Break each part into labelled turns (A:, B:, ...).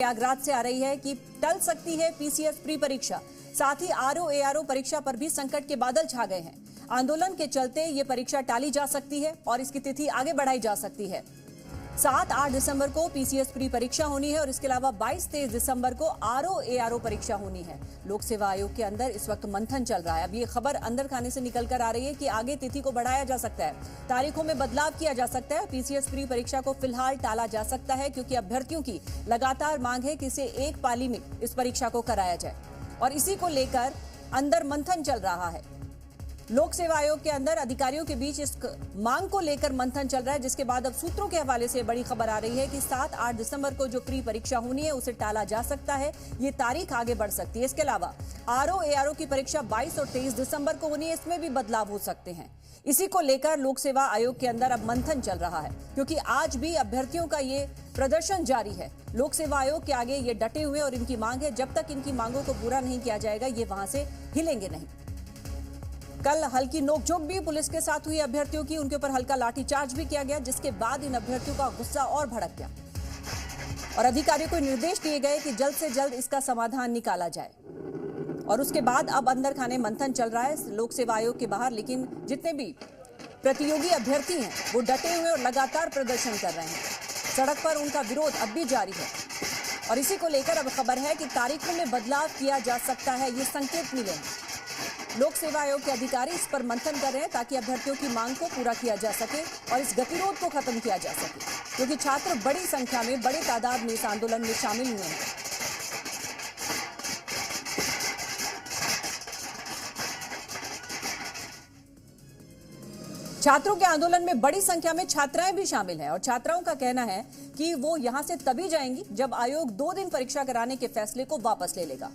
A: प्रयागराज से आ रही है कि टल सकती है पीसीएस प्री परीक्षा। साथ ही आरओ एआरओ परीक्षा पर भी संकट के बादल छा गए हैं। आंदोलन के चलते ये परीक्षा टाली जा सकती है और इसकी तिथि आगे बढ़ाई जा सकती है। 7-8 दिसंबर को पीसीएस प्री परीक्षा होनी है और इसके अलावा 22-23 दिसंबर को आरओ एआरओ परीक्षा होनी है। लोक सेवा आयोग के अंदर इस वक्त मंथन चल रहा है। अब ये खबर अंदर खाने से निकल कर आ रही है कि आगे तिथि को बढ़ाया जा सकता है, तारीखों में बदलाव किया जा सकता है। पीसीएस प्री परीक्षा को फिलहाल टाला जा सकता है क्योंकि अभ्यर्थियों की लगातार मांग है कि इसे एक पाली में इस परीक्षा को कराया जाए और इसी को लेकर अंदर मंथन चल रहा है। लोक सेवा आयोग के अंदर अधिकारियों के बीच इस मांग को लेकर मंथन चल रहा है, जिसके बाद अब सूत्रों के हवाले से बड़ी खबर आ रही है कि 7-8 दिसंबर को जो प्री परीक्षा होनी है उसे टाला जा सकता है। ये तारीख आगे बढ़ सकती है। इसके अलावा आरओ एआरओ की परीक्षा 22 और 23 दिसंबर को होनी है, इसमें भी बदलाव हो सकते हैं। इसी को लेकर लोक सेवा आयोग के अंदर अब मंथन चल रहा है क्योंकि आज भी अभ्यर्थियों का ये प्रदर्शन जारी है। लोक सेवा आयोग के आगे ये डटे हुए और इनकी मांग है, जब तक इनकी मांगों को पूरा नहीं किया जाएगा ये वहां से हिलेंगे नहीं। कल हल्की नोकझोंक भी पुलिस के साथ हुई अभ्यर्थियों की, उनके ऊपर हल्का लाठीचार्ज भी किया गया, जिसके बाद इन अभ्यर्थियों का गुस्सा और भड़क गया और अधिकारियों को निर्देश दिए गए कि जल्द से जल्द इसका समाधान निकाला जाए। और उसके बाद अब अंदर खाने मंथन चल रहा है लोक सेवा आयोग के बाहर, लेकिन जितने भी प्रतियोगी अभ्यर्थी हैं वो डटे हुए और लगातार प्रदर्शन कर रहे हैं। सड़क पर उनका विरोध अब भी जारी है और इसी को लेकर अब खबर है कि तारीखों में बदलाव किया जा सकता है, ये संकेत मिले हैं। लोक सेवा आयोग के अधिकारी इस पर मंथन कर रहे हैं ताकि अभ्यर्थियों की मांग को पूरा किया जा सके और इस गतिरोध को खत्म किया जा सके, क्योंकि छात्र बड़ी संख्या में, बड़ी तादाद में इस आंदोलन में शामिल हुए हैं। छात्रों के आंदोलन में बड़ी संख्या में छात्राएं भी शामिल हैं और छात्राओं का कहना है कि वो यहां से तभी जाएंगी जब आयोग 2 दिन परीक्षा कराने के फैसले को वापस ले लेगा।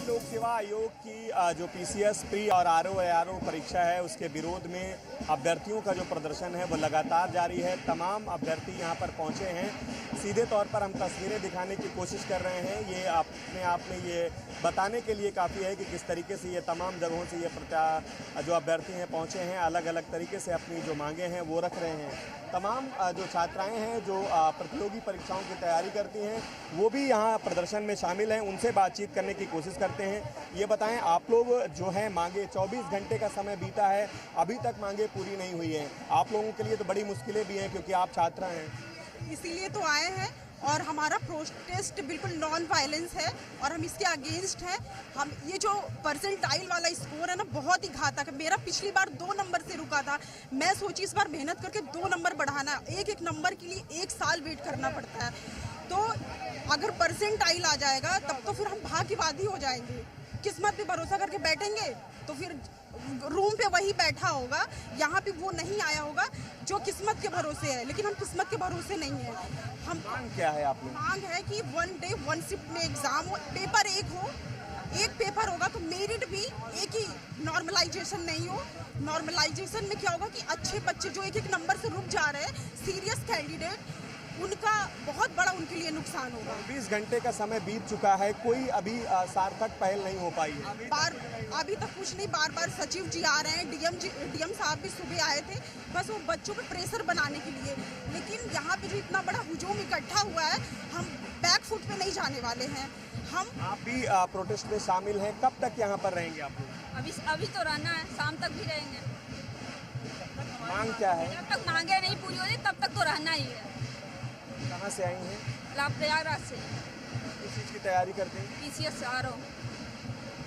B: लोक सेवा आयोग की जो पीसीएस प्री और आरओ एआरओ परीक्षा है उसके विरोध में अभ्यर्थियों का जो प्रदर्शन है वो लगातार जारी है। तमाम अभ्यर्थी यहां पर पहुंचे हैं। सीधे तौर पर हम तस्वीरें दिखाने की कोशिश कर रहे हैं। ये अपने आप में ये बताने के लिए काफ़ी है कि किस तरीके से ये तमाम जगहों से ये जो अभ्यर्थी हैं पहुंचे हैं, अलग अलग तरीके से अपनी जो मांगे हैं वो रख रहे हैं। तमाम जो छात्राएं हैं जो प्रतियोगी परीक्षाओं की तैयारी करती हैं वो भी यहाँ प्रदर्शन में शामिल हैं। उनसे बातचीत करने की कोशिश करते हैं। ये बताएं, आप लोग जो है मांगे 24 घंटे का समय बीता है, अभी तक मांगे पूरी नहीं हुई हैं। आप लोगों के लिए तो बड़ी मुश्किलें भी हैं क्योंकि आप छात्र हैं,
C: इसीलिए तो आए हैं और हमारा प्रोटेस्ट बिल्कुल नॉन वायलेंस है और हम इसके अगेंस्ट हैं। हम ये जो परसेंटाइल वाला स्कोर है ना बहुत ही घातक है। मेरा पिछली बार 2 नंबर से रुका था, मैं सोची इस बार मेहनत करके 2 नंबर बढ़ाना। एक नंबर के लिए 1 साल वेट करना पड़ता है। तो अगर परसेंटाइल आ जाएगा तब तो फिर हम भाग्यवादी हो जाएंगे। किस्मत पे भरोसा करके बैठेंगे तो फिर रूम पे वही बैठा होगा, यहाँ पे वो नहीं आया होगा जो किस्मत के भरोसे है। लेकिन हम किस्मत के भरोसे नहीं है। हम
B: मांग क्या है आप लोग?
C: मांग है कि 1 डे 1 शिफ्ट में एग्जाम हो, पेपर एक हो, एक पेपर होगा तो मेरिट भी एक ही, नॉर्मलाइजेशन नहीं हो। नॉर्मलाइजेशन में क्या होगा कि अच्छे बच्चे जो एक नंबर से रुक जा रहे हैं, सीरियस कैंडिडेट, उनका बहुत बड़ा उनके लिए नुकसान होगा।
B: 20 घंटे का समय बीत चुका है, कोई अभी सार्थक पहल नहीं हो पाई है।
C: अभी तक कुछ नहीं। बार सचिव जी आ रहे हैं, डीएम साहब भी सुबह आए थे, बस वो बच्चों पे प्रेशर बनाने के लिए। लेकिन यहाँ पे जो इतना बड़ा हुजूम इकट्ठा हुआ है, हम बैक फुट पे नहीं जाने वाले हैं।
B: आप भी प्रोटेस्ट में शामिल हैं, कब तक यहाँ पर रहेंगे आप लोग?
D: अभी तो रहना है, शाम तक भी रहेंगे।
B: मांग क्या है?
D: जब तक मांगे नहीं पूरी होती तब तक तो रहना ही है।
B: कहाँ से आई हैं?
D: प्रयागराज से।
B: किस चीज़ की तैयारी करते हैं?
D: पीसीएस से आ रहा हूँ।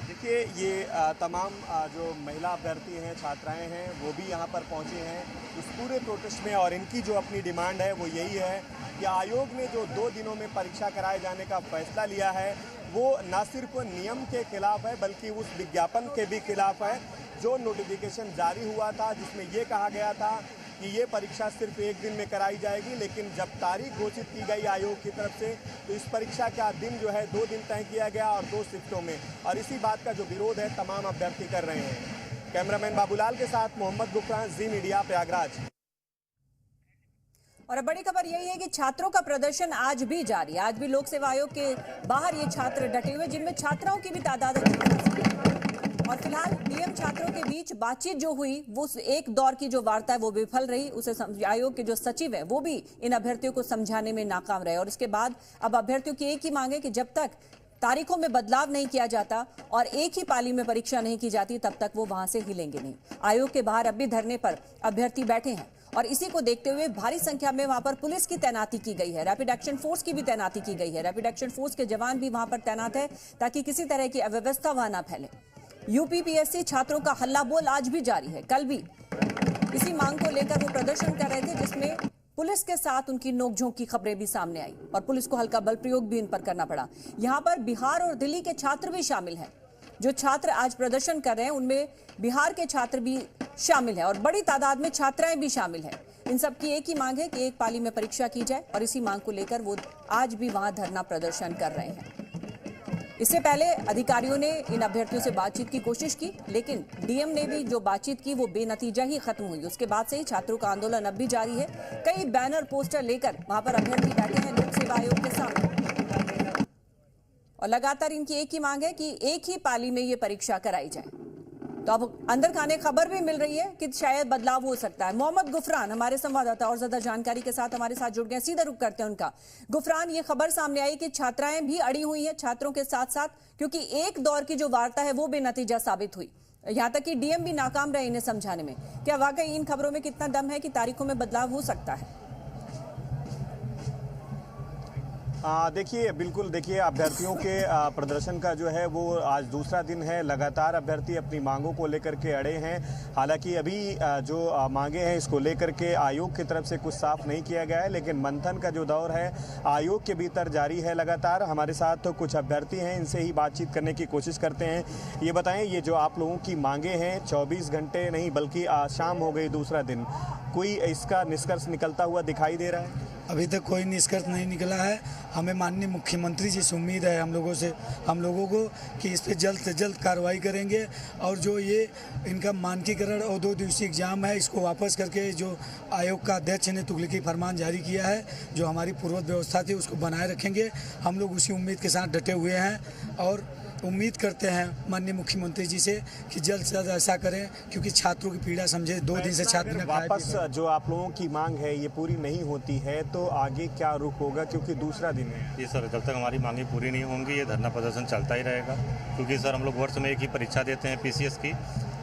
B: देखिए, ये तमाम जो महिला अभ्यर्थी हैं, छात्राएं हैं, वो भी यहाँ पर पहुँचे हैं इस पूरे प्रोटेस्ट में और इनकी जो अपनी डिमांड है वो यही है कि आयोग ने जो 2 दिनों में परीक्षा कराए जाने का फैसला लिया है वो न सिर्फ नियम के खिलाफ है बल्कि उस विज्ञापन के भी खिलाफ है जो नोटिफिकेशन जारी हुआ था, जिसमें ये कहा गया था कि ये परीक्षा सिर्फ 1 दिन में कराई जाएगी। लेकिन जब तारीख घोषित की गई आयोग की तरफ से तो इस परीक्षा का दिन जो है 2 दिन तय किया गया और 2 शिफ्टों में, और इसी बात का जो विरोध है तमाम अभ्यर्थी कर रहे हैं। कैमरामैन बाबूलाल के साथ मोहम्मद गुफरान, जी मीडिया, प्रयागराज।
A: और अब बड़ी खबर यही है कि छात्रों का प्रदर्शन आज भी जारी है। आज भी लोक सेवा आयोग के बाहर ये छात्र डटे हुए, जिनमें छात्राओं की भी तादाद है। और फिलहाल डीएम छात्रों के बीच बातचीत जो हुई वो एक दौर की जो वार्ता है वो विफल रही। उसे आयोग के जो सचिव है वो भी इन अभ्यर्थियों को समझाने में नाकाम रहे और इसके बाद अब अभ्यर्थियों की एक ही मांग है कि जब तक तारीखों में बदलाव नहीं किया जाता और एक ही पाली में परीक्षा नहीं की जाती तब तक वो वहां से हिलेंगे नहीं। आयोग के बाहर अब भी धरने पर अभ्यर्थी बैठे हैं और इसी को देखते हुए भारी संख्या में वहां पर पुलिस की तैनाती की गई है। रैपिड एक्शन फोर्स की भी तैनाती की गई है। रैपिड एक्शन फोर्स के जवान भी वहां पर तैनात है ताकि किसी तरह की अव्यवस्था वहां ना फैले। यूपीपीएससी छात्रों का हल्ला बोल आज भी जारी है। कल भी इसी मांग को लेकर वो प्रदर्शन कर रहे थे जिसमें पुलिस के साथ उनकी नोकझोंक की खबरें भी सामने आई और पुलिस को हल्का बल प्रयोग भी इन पर करना पड़ा। यहां पर बिहार और दिल्ली के छात्र भी शामिल हैं। जो छात्र आज प्रदर्शन कर रहे हैं उनमें बिहार के छात्र भी शामिल हैं और बड़ी तादाद में छात्राएं भी शामिल हैं। इन सब की एक ही मांग है कि एक पाली में परीक्षा की जाए और इसी मांग को लेकर वो आज भी वहां धरना प्रदर्शन कर रहे हैं। इससे पहले अधिकारियों ने इन अभ्यर्थियों से बातचीत की कोशिश की लेकिन डीएम ने भी जो बातचीत की वो बेनतीजा ही खत्म हुई। उसके बाद से ही छात्रों का आंदोलन अब भी जारी है। कई बैनर पोस्टर लेकर वहां पर अभ्यर्थी बैठे हैं लोक सेवा आयोग के सामने और लगातार इनकी एक ही मांग है कि एक ही पाली में ये परीक्षा कराई जाए। तो अब अंदर खाने खबर भी मिल रही है कि शायद बदलाव हो सकता है। मोहम्मद गुफरान हमारे संवाददाता और ज्यादा जानकारी के साथ हमारे साथ जुड़ गए। सीधा रुख करते हैं उनका। गुफरान, ये खबर सामने आई कि छात्राएं भी अड़ी हुई हैं छात्रों के साथ साथ, क्योंकि एक दौर की जो वार्ता है वो बेनतीजा साबित हुई। यहां तक कि डीएम भी नाकाम रहे इन्हें समझाने में। क्या वाकई इन खबरों में कितना दम है कि तारीखों में बदलाव हो सकता है?
B: देखिए, बिल्कुल देखिए, अभ्यर्थियों के प्रदर्शन का जो है वो आज दूसरा दिन है। लगातार अभ्यर्थी अपनी मांगों को लेकर के अड़े हैं। हालांकि अभी जो मांगे हैं इसको लेकर के आयोग की तरफ से कुछ साफ नहीं किया गया है, लेकिन मंथन का जो दौर है आयोग के भीतर जारी है लगातार। हमारे साथ तो कुछ अभ्यर्थी हैं, इनसे ही बातचीत करने की कोशिश करते हैं। ये बताएं, ये जो आप लोगों की मांगे हैं 24 घंटे नहीं बल्कि शाम हो गई दूसरा दिन, कोई इसका निष्कर्ष निकलता हुआ दिखाई दे रहा है?
E: अभी तक कोई निष्कर्ष नहीं निकला है। हमें माननीय मुख्यमंत्री जी से उम्मीद है हम लोगों को कि इस पर जल्द से जल्द कार्रवाई करेंगे और जो ये इनका मानकीकरण और 2 दिवसीय एग्जाम है इसको वापस करके जो आयोग का अध्यक्ष ने तुगलकी फरमान जारी किया है, जो हमारी पूर्व व्यवस्था थी उसको बनाए रखेंगे। हम लोग उसी उम्मीद के साथ डटे हुए हैं और उम्मीद करते हैं माननीय मुख्यमंत्री जी से कि जल्द से जल्द ऐसा करें, क्योंकि छात्रों की पीड़ा समझे। 2 दिन से छात्र ने
B: वापस जो आप लोगों की मांग है ये पूरी नहीं होती है तो आगे क्या रुख होगा, क्योंकि दूसरा दिन है?
F: जी सर, जब तक हमारी मांगे पूरी नहीं होंगी ये धरना प्रदर्शन चलता ही रहेगा, क्योंकि सर हम लोग वर्ष में एक ही परीक्षा देते हैं पीसीएस की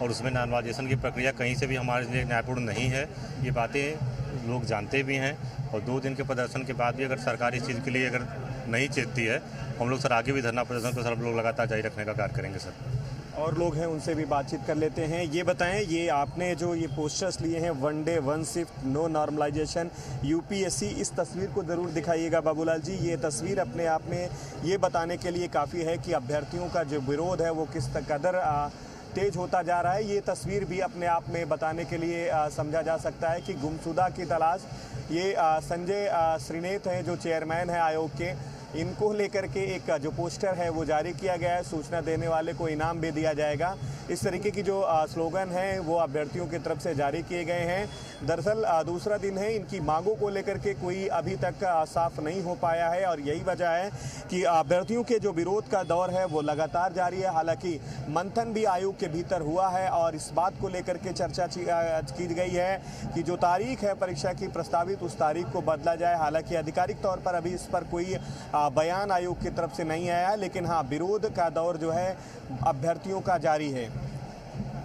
F: और उसमें नॉर्मलाइजेशन की प्रक्रिया कहीं से भी हमारे लिए न्यायपूर्ण नहीं है। ये बातें लोग जानते भी हैं और 2 दिन के प्रदर्शन के बाद भी अगर सरकार इस चीज़ के लिए अगर नहीं चेतती है, हम लोग सर आगे भी धरना प्रदर्शन को सर हम लोग लगातार जारी रखने का कार्य करेंगे सर।
B: और लोग हैं उनसे भी बातचीत कर लेते हैं। ये बताएं, ये आपने जो ये पोस्टर्स लिए हैं 1 day 1 shift no normalization UPSC, इस तस्वीर को ज़रूर दिखाइएगा बाबूलाल जी। ये तस्वीर अपने आप में ये बताने के लिए काफ़ी है कि अभ्यर्थियों का जो विरोध है वो किस कदर तेज होता जा रहा है। ये तस्वीर भी अपने आप में बताने के लिए समझा जा सकता है कि गुमशुदा की तलाश, ये संजय श्रीनेत हैं जो चेयरमैन हैं आयोग के, इनको लेकर के एक जो पोस्टर है वो जारी किया गया है। सूचना देने वाले को इनाम भी दिया जाएगा, इस तरीके की जो स्लोगन है वो अभ्यर्थियों की तरफ से जारी किए गए हैं। दरअसल दूसरा दिन है, इनकी मांगों को लेकर के कोई अभी तक साफ नहीं हो पाया है और यही वजह है कि अभ्यर्थियों के जो विरोध का दौर है वो लगातार जारी है। हालांकि मंथन भी आयोग के भीतर हुआ है और इस बात को लेकर के चर्चा की गई है कि जो तारीख है परीक्षा की प्रस्तावित उस तारीख को बदला जाए। हालांकि आधिकारिक तौर पर अभी इस पर कोई बयान आयोग की तरफ से नहीं आया, लेकिन हाँ, विरोध का दौर जो है अभ्यर्थियों का जारी है।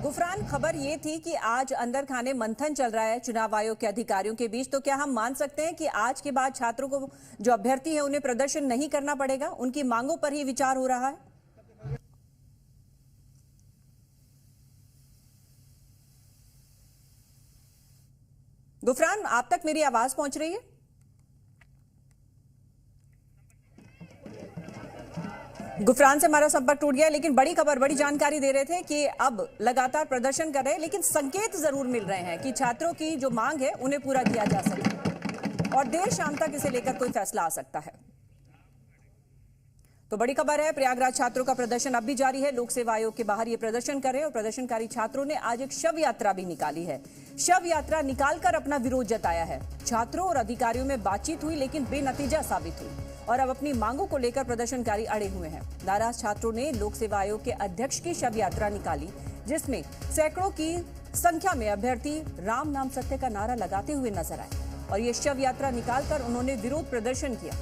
A: गुफरान, खबर ये थी कि आज अंदर खाने मंथन चल रहा है चुनाव आयोग के अधिकारियों के बीच, तो क्या हम मान सकते हैं कि आज के बाद छात्रों को, जो अभ्यर्थी है, उन्हें प्रदर्शन नहीं करना पड़ेगा, उनकी मांगों पर ही विचार हो रहा है? गुफरान, आप तक मेरी आवाज पहुंच रही है? गुफरान से हमारा संपर्क टूट गया, लेकिन बड़ी खबर, बड़ी जानकारी दे रहे थे कि अब लगातार प्रदर्शन कर रहे हैं, लेकिन संकेत जरूर मिल रहे हैं कि छात्रों की जो मांग है उन्हें पूरा किया जा सके और देर शाम तक इसे लेकर कोई फैसला आ सकता है। तो बड़ी खबर है, प्रयागराज छात्रों का प्रदर्शन अब भी जारी है। लोक सेवा आयोग के बाहर ये प्रदर्शन कर रहे हैं और प्रदर्शनकारी छात्रों ने आज एक शव यात्रा भी निकाली है। शव यात्रा निकालकर अपना विरोध जताया है। छात्रों और अधिकारियों में बातचीत हुई लेकिन बेनतीजा साबित हुई और अब अपनी मांगों को लेकर प्रदर्शनकारी अड़े हुए हैं। नाराज छात्रों ने लोक सेवा आयोग के अध्यक्ष की शव यात्रा निकाली, जिसमें सैकड़ों की संख्या में अभ्यर्थी राम नाम सत्य का नारा लगाते हुए नजर आए और ये शव यात्रा निकालकर उन्होंने विरोध प्रदर्शन किया।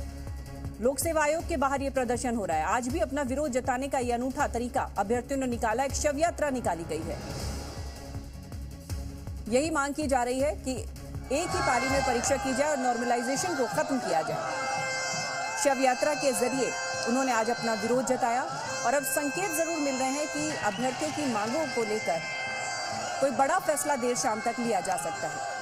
A: लोक सेवा आयोग के बाहर ये प्रदर्शन हो रहा है। आज भी अपना विरोध जताने का ये अनूठा तरीका अभ्यर्थियों ने निकाला। एक शव यात्रा निकाली गई है। यही मांग की जा रही है कि एक ही पारी में परीक्षा की जाए और नॉर्मलाइजेशन को खत्म किया जाए। शव यात्रा के जरिए उन्होंने आज अपना विरोध जताया और अब संकेत जरूर मिल रहे हैं कि अभ्यर्थियों की मांगों को लेकर कोई बड़ा फैसला देर शाम तक लिया जा सकता है।